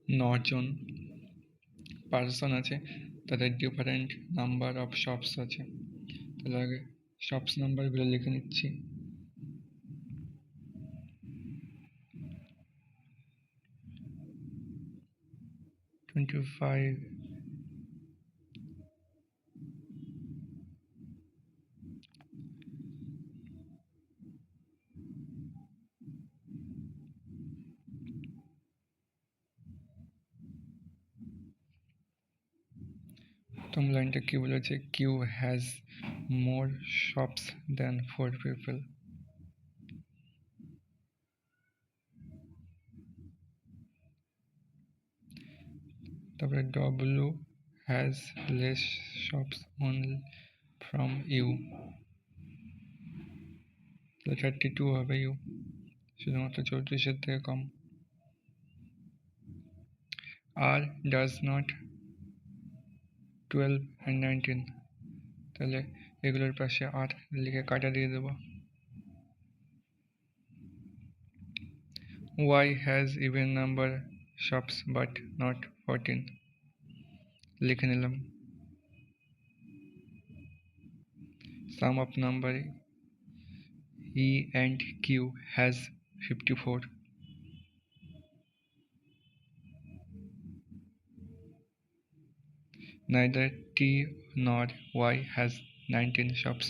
9 জন person আছে, তাদের different number of shops আছে। তাহলে আগে শপস নাম্বারগুলো লিখে নিচ্ছি। 25, প্রথম লাইনটা কি বলেছে? Q has more shops than 4 people. তারপরে W has less shops only from U, 32 হবে ইউ, শুধুমাত্র 34-এর থেকে কম। আর ডাজ নট 12 and 19, তাহলে এগুলোর পাশে আর লিখে কাটা দিয়ে দেবো। Y has even number shops but not 14, লিখে নিলাম। Sum of number E and Q has 54, neither T nor Y has 19 shops,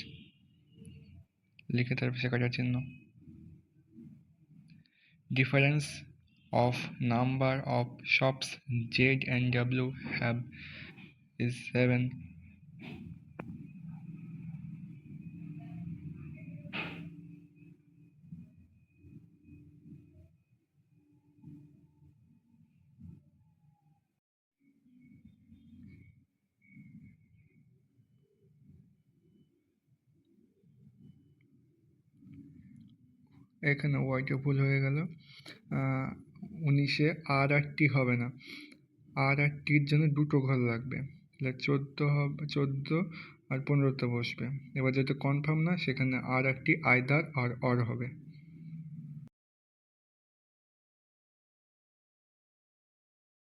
লিখে তার পাশে কাটার চিহ্ন। Difference of number of shops Z and W have is 7. এখানে ওয়াইটা ভুল হয়ে গেল, 19-এ আর টি হবে না, আর টির জন্য দুটো ঘর লাগবে, তাহলে 14 হবে, 14 আর 15তে বসবে। এবার যেহেতু কনফার্ম না, সেখানে আর একটি আইদার আর অর হবে।